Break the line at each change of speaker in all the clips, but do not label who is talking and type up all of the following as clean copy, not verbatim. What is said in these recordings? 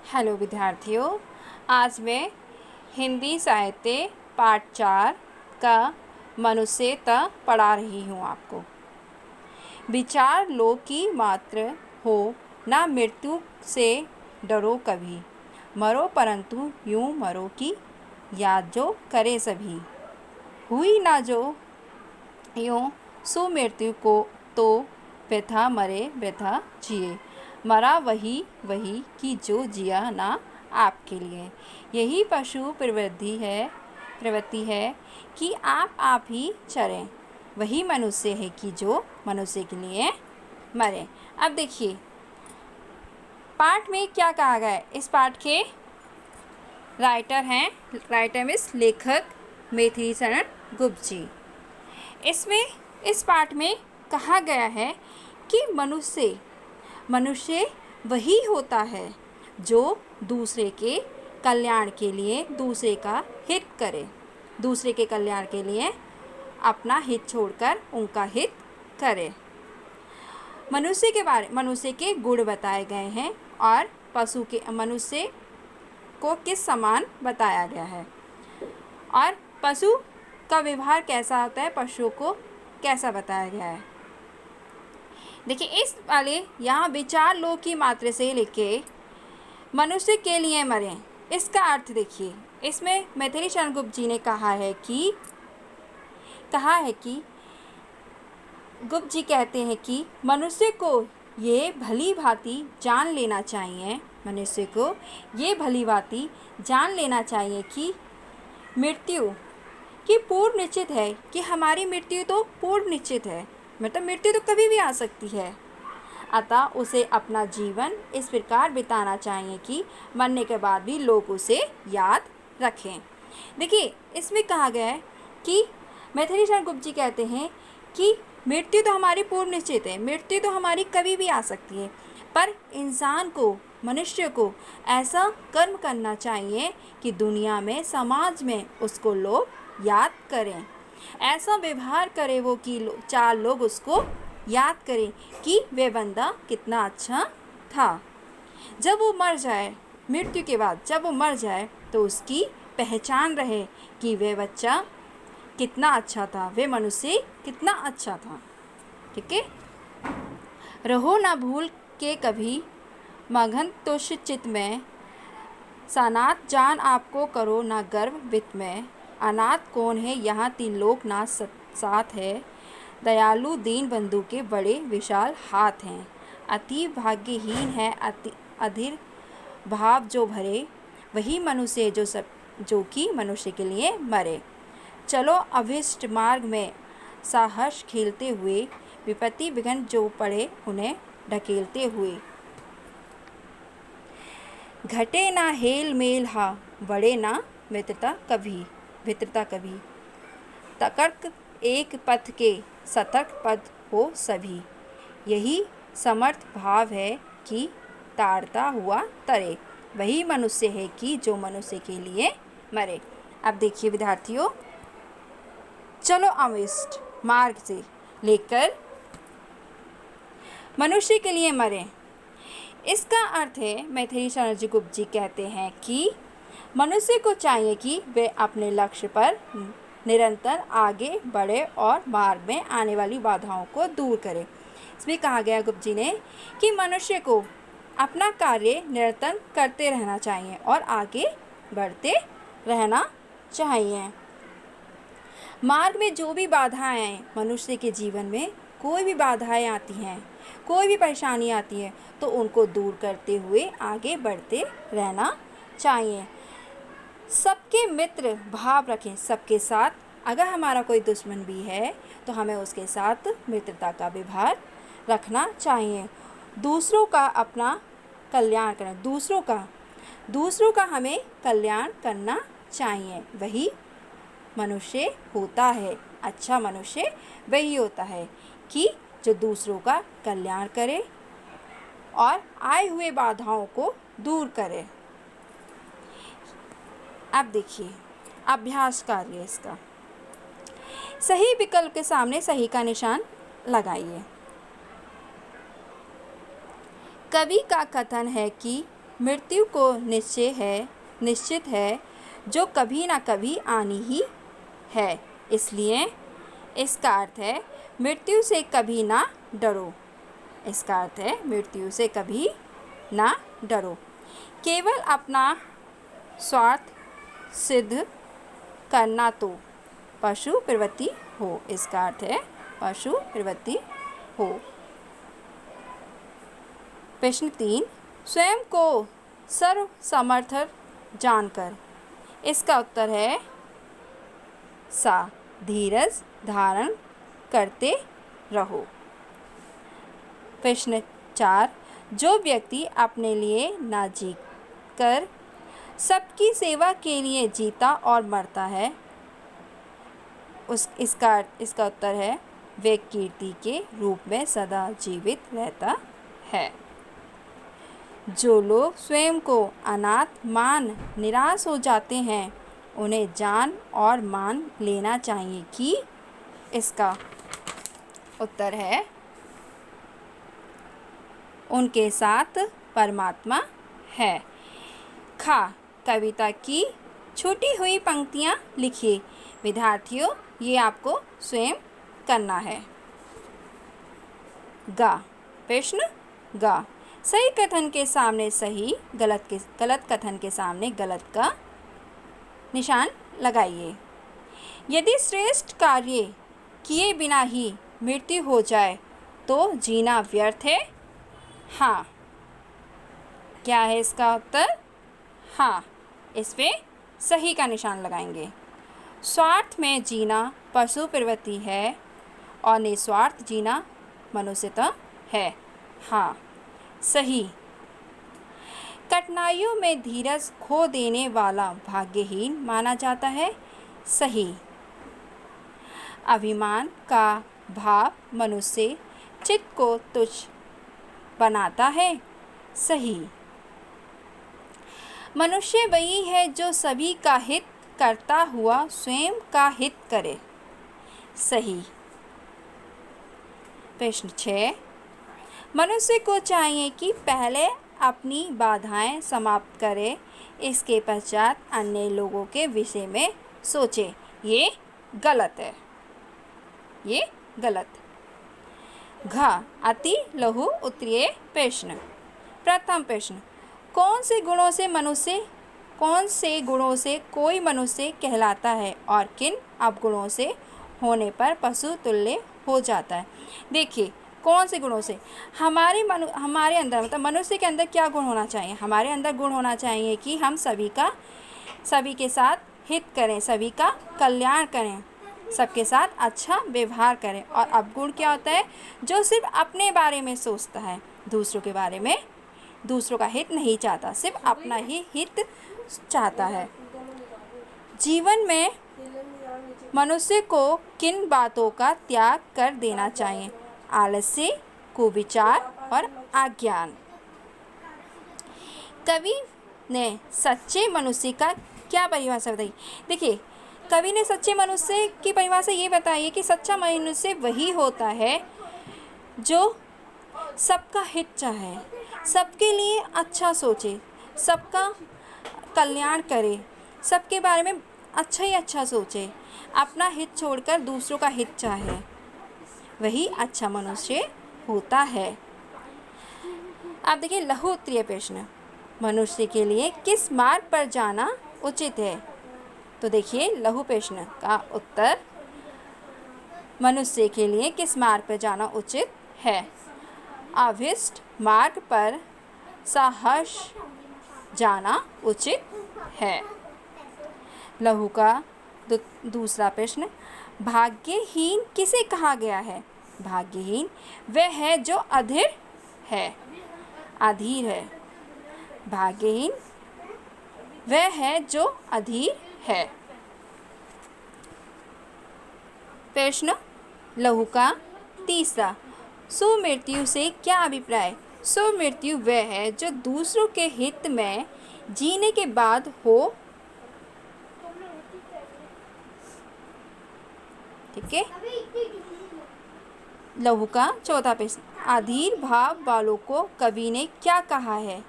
Hello विद्यार्थियों, आज मैं हिंदी साहित्य पाठ 4 का मनुष्यता पढ़ा रही हूँ आपको। विचार लो कि मात्र हो ना मृत्यु से डरो कभी, मरो परंतु यूं मरो कि याद जो करे सभी। हुई ना जो यूं सो मृत्यु को तो व्यथा मरे व्यथा जिए, मरा वही वही कि जो जिया ना आपके लिए। यही पशु प्रवृत्ति है कि आप ही चरें, वही मनुष्य है कि जो मनुष्य के लिए मरे। अब देखिए पाठ में क्या कहा गया है। इस पाठ के राइटर मीन्स लेखक मैथिली शरण गुप्त जी। इसमें इस पाठ में कहा गया है कि मनुष्य वही होता है जो दूसरे के कल्याण के लिए दूसरे का हित करे, दूसरे के कल्याण के लिए अपना हित छोड़कर उनका हित करे। मनुष्य के गुण बताए गए हैं और मनुष्य को किस समान बताया गया है और पशु का व्यवहार कैसा होता है, पशुओं को कैसा बताया गया है। देखिए इस वाले यहाँ विचार लो की मात्रा से लेके मनुष्य के लिए मरें, इसका अर्थ देखिए। इसमें मैथिली शरण गुप्त जी ने कहा है कि गुप्त जी कहते हैं कि मनुष्य को ये भली भांति जान लेना चाहिए कि मृत्यु की पूर्व निश्चित है, कि हमारी मृत्यु तो पूर्व निश्चित है, मतलब मृत्यु तो कभी भी आ सकती है। अतः उसे अपना जीवन इस प्रकार बिताना चाहिए कि मरने के बाद भी लोग उसे याद रखें। देखिए इसमें कहा गया है कि मैथिली शरण गुप्त जी कहते हैं कि मृत्यु तो हमारी पूर्व निश्चित है, मृत्यु तो हमारी कभी भी आ सकती है, पर इंसान को, मनुष्य को ऐसा कर्म करना चाहिए कि दुनिया में, समाज में उसको लोग याद करें, ऐसा व्यवहार करे वो कि चार लोग उसको याद करें कि वे बंदा कितना अच्छा था। जब वो मर जाए, मृत्यु के बाद जब वो मर जाए तो उसकी पहचान रहे कि वे बच्चा कितना अच्छा था, वे मनुष्य कितना अच्छा था। ठीक है। रहो ना भूल के कभी मगन तुष चित में, सनात जान आपको करो ना गर्व वित्त में। अनाथ कौन है यहाँ तीन लोक ना साथ है, दयालु दीन बंधु के बड़े विशाल हाथ हैं। अति भाग्यहीन है अधीर भाव जो भरे, वही मनुष्य जो कि मनुष्य के लिए मरे। चलो अभिष्ट मार्ग में साहस खेलते हुए, विपत्ति विघ्न जो पड़े उन्हें ढकेलते हुए। घटे ना हेल मेल हा, बढ़े ना मित्रता कभी। तकर्क एक पथ के सतर्क पद हो सभी, यही समर्थ भाव है कि तारता हुआ तरे, वही मनुष्य है कि जो मनुष्य के लिए मरे। अब देखिए विद्यार्थियों, चलो अविष्ट मार्ग से लेकर मनुष्य के लिए मरे, इसका अर्थ है मैथिली शरण गुप्त जी कहते हैं कि मनुष्य को चाहिए कि वे अपने लक्ष्य पर निरंतर आगे बढ़े और मार्ग में आने वाली बाधाओं को दूर करे। इसमें कहा गया गुप्त जी ने कि मनुष्य को अपना कार्य निरंतर करते रहना चाहिए और आगे बढ़ते रहना चाहिए। मार्ग में जो भी बाधाएं आए, मनुष्य के जीवन में कोई भी बाधाएं आती हैं, कोई भी परेशानी आती है, तो उनको दूर करते हुए आगे बढ़ते रहना चाहिए। सबके मित्र भाव रखें, सबके साथ। अगर हमारा कोई दुश्मन भी है तो हमें उसके साथ मित्रता का व्यवहार रखना चाहिए। दूसरों का अपना कल्याण करना, दूसरों का हमें कल्याण करना चाहिए, वही मनुष्य होता है। अच्छा मनुष्य वही होता है कि जो दूसरों का कल्याण करे और आए हुए बाधाओं को दूर करे। अब देखिए अभ्यास कार्य इसका। सही विकल्प के सामने सही का निशान लगाइए। कवि का कथन है कि मृत्यु को निश्चित है जो कभी ना कभी आनी ही है, इसलिए इसका अर्थ है मृत्यु से कभी ना डरो। इसका अर्थ है मृत्यु से कभी ना डरो। केवल अपना स्वार्थ सिद्ध करना तो पशु प्रवृत्ति हो। इसका अर्थ है पशु प्रवृत्ति हो। प्रश्न 3, स्वयं को सर्वसमर्थ जानकर। इसका उत्तर है सा, धीरज धारण करते रहो। प्रश्न 4, जो व्यक्ति अपने लिए ना जी कर सबकी सेवा के लिए जीता और मरता है, इसका उत्तर है वे कीर्ति के रूप में सदा जीवित रहता है। जो लोग स्वयं को अनाथ मान निराश हो जाते हैं, उन्हें जान और मान लेना चाहिए कि इसका उत्तर है उनके साथ परमात्मा है। खा, कविता की छूटी हुई पंक्तियाँ लिखिए। विद्यार्थियों, ये आपको स्वयं करना है। गा, प्रश्न गा, सही कथन के सामने सही, गलत कथन के सामने गलत का निशान लगाइए। यदि श्रेष्ठ कार्य किए बिना ही मृत्यु हो जाए तो जीना व्यर्थ है। हाँ, क्या है इसका उत्तर? हाँ, इस पे सही का निशान लगाएंगे। स्वार्थ में जीना पशु प्रवृत्ति है और निस्वार्थ जीना मनुष्यता है। हाँ, सही। कठिनाइयों में धीरज खो देने वाला भाग्यहीन माना जाता है। सही। अभिमान का भाव मनुष्य चित्त को तुच्छ बनाता है। सही। मनुष्य वही है जो सभी का हित करता हुआ स्वयं का हित करे। सही। प्रश्न 6, मनुष्य को चाहिए कि पहले अपनी बाधाएं समाप्त करे, इसके पश्चात अन्य लोगों के विषय में सोचे। ये गलत है। ये गलत। घ, अति लघु उत्तरीय प्रश्न। प्रथम प्रश्न, कौन से गुणों से कोई मनुष्य कहलाता है और किन अवगुणों से होने पर पशु तुल्य हो जाता है? देखिए, कौन से गुणों से हमारे अंदर, मतलब मनुष्य के अंदर क्या गुण होना चाहिए? हमारे अंदर गुण होना चाहिए कि हम सभी के साथ हित करें, सभी का कल्याण करें, सबके साथ अच्छा व्यवहार करें। और अवगुण क्या होता है? जो सिर्फ अपने बारे में सोचता है, दूसरों का हित नहीं चाहता, सिर्फ अपना ही हित चाहता है। जीवन में मनुष्य को किन बातों का त्याग कर देना चाहिए? आलस्य, कुविचार और अज्ञान। कवि ने सच्चे मनुष्य का क्या परिभाषा बताई? देखिए, कवि ने सच्चे मनुष्य की परिभाषा ये बताई है कि सच्चा मनुष्य वही होता है जो सबका हित चाहे, सबके लिए अच्छा सोचे, सबका कल्याण करे, सबके बारे में अच्छा ही अच्छा सोचे, अपना हित छोड़कर दूसरों का हित चाहे, वही अच्छा मनुष्य होता है। अब देखिए लघु उत्तरीय प्रश्न, मनुष्य के लिए किस मार्ग पर जाना उचित है? तो देखिए लघु प्रश्न का उत्तर, मनुष्य के लिए किस मार्ग पर जाना उचित है? अभिष्ट मार्ग पर सहर्ष जाना उचित है। लघु का दूसरा प्रश्न, भाग्यहीन किसे कहा गया है? भाग्यहीन वह है जो अधीर है। भाग्यहीन वह है जो अधीर है। प्रश्न लघु का तीसरा, सुमृत्यु से क्या अभिप्राय? सुमृत्यु वह है जो दूसरों के हित में जीने के बाद हो। ठीक है। लघु का चौथा प्रश्न, अधीर भाव वालों को कवि ने क्या कहा है?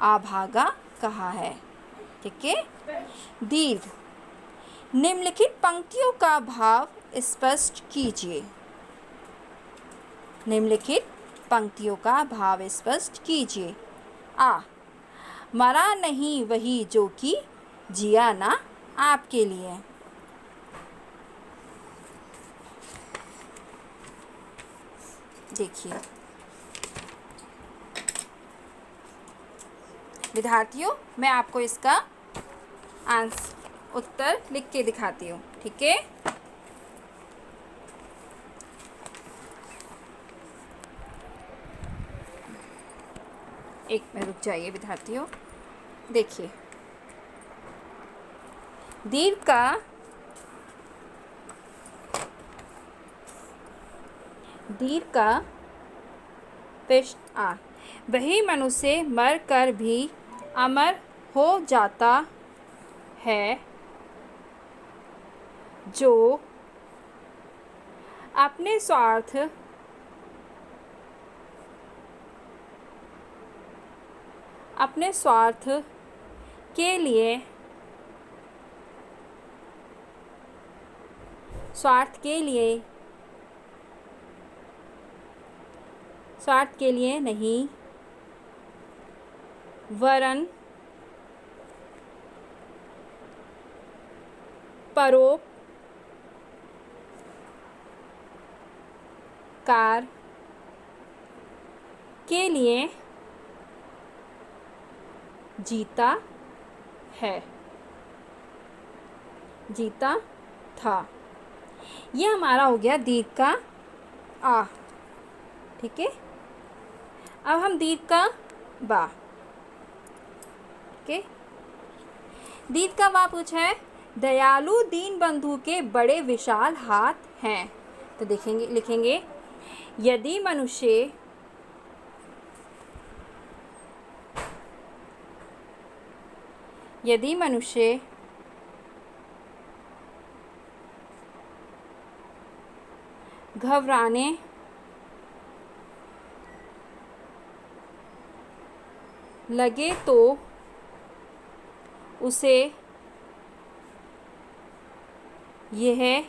अभागा कहा है। ठीक है। दीर्घ, निम्नलिखित पंक्तियों का भाव स्पष्ट कीजिए। निम्नलिखित पंक्तियों का भाव स्पष्ट कीजिए। आ, मरा नहीं वही जो कि जिया ना आपके लिए। देखिए विद्यार्थियों, मैं आपको इसका उत्तर लिख के दिखाती हूँ। ठीक है। एक मिनट रुक जाइए विद्यार्थियों। देखिए, दीर्घ का पेश आ, वही मनुष्य मर कर भी अमर हो जाता है जो अपने स्वार्थ के लिए नहीं, वरन परोपकार के लिए जीता था। यह हमारा हो गया दीर्घ का आ। ठीक है। अब हम दीर्घ का बा। ठीक है। दीर्घ का बा पूछा है, दयालु दीन बंधु के बड़े विशाल हाथ हैं। तो देखेंगे, लिखेंगे, यदि मनुष्य घबराने लगे तो उसे यह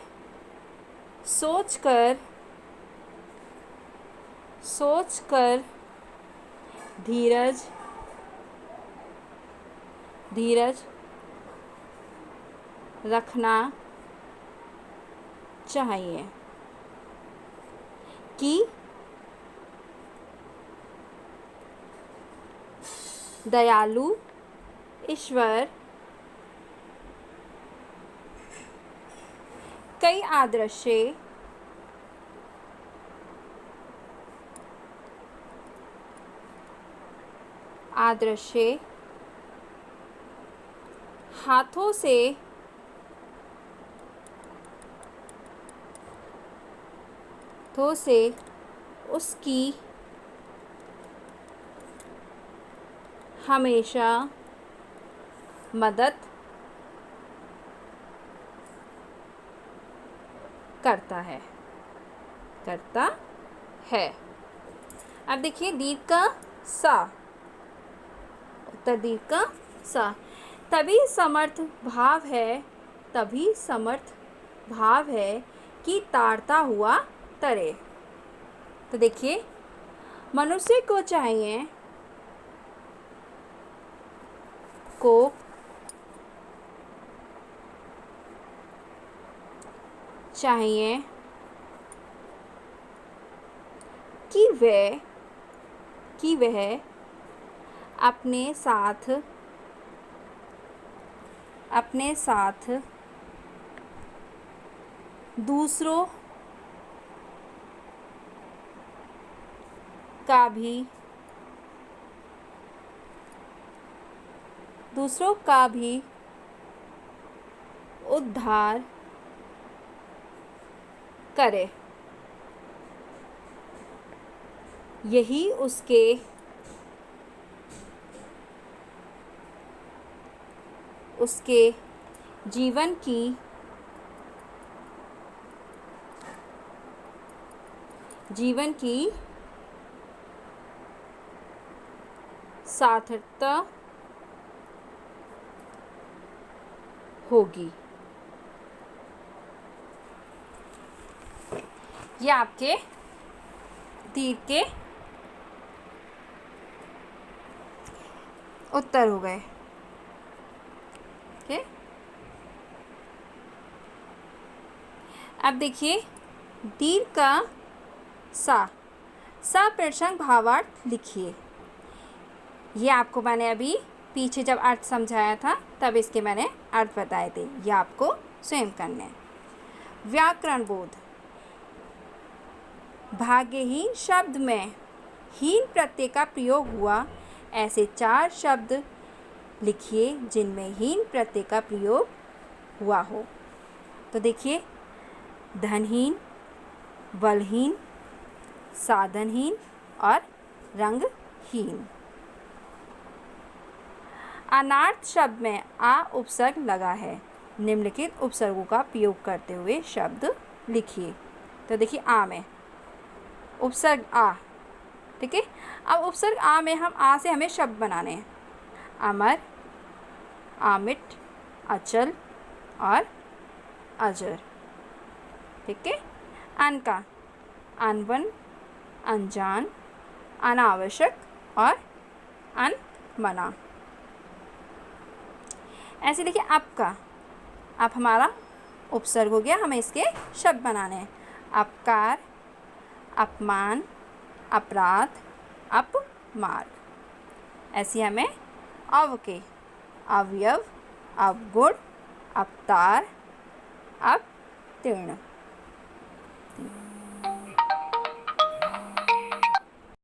सोचकर धीरज रखना चाहिए कि दयालु ईश्वर कई आदर्शे हाथों से उसकी हमेशा मदद करता है। अब देखिए दीर्घ का सा, उत्तर दीर्घ का सा, तभी समर्थ भाव है कि ताड़ता हुआ तरे। तो देखिए, मनुष्य को चाहिए कि वह अपने साथ दूसरों का भी उद्धार करे। यही उसके जीवन की सार्थकता होगी। ये आपके तीर के उत्तर हो गए। ओके, अब देखिए दीर्घ का सा सप्रश्न भावार्थ लिखिए। ये आपको मैंने अभी पीछे जब अर्थ समझाया था तब इसके मैंने अर्थ बताए थे, ये आपको स्वयं करने हैं। व्याकरण बोध। भाग्यहीन शब्द में हीन प्रत्यय का प्रयोग हुआ ऐसे 4 शब्द लिखिए जिनमें हीन प्रत्यय का प्रयोग हुआ हो। तो देखिए धनहीन, बलहीन, साधनहीन और रंगहीन। अनार्थ शब्द में आ उपसर्ग लगा है। निम्नलिखित उपसर्गों का प्रयोग करते हुए शब्द लिखिए। तो देखिए आ में उपसर्ग आ, ठीक है। अब उपसर्ग आ में हमें शब्द बनाने हैं। अमर, आमिट, अचल और अजर, ठीक है। अन का अनबन, अनजान, अनावश्यक और अनमना। ऐसे देखिए अब हमारा उपसर्ग हो गया, हमें इसके शब्द बनाने हैं। अपकार, अपमान, अपराध, अपमार्ग। ऐसे हमें अव के अवयव, अवगुण, अवतार, अवतीर्ण।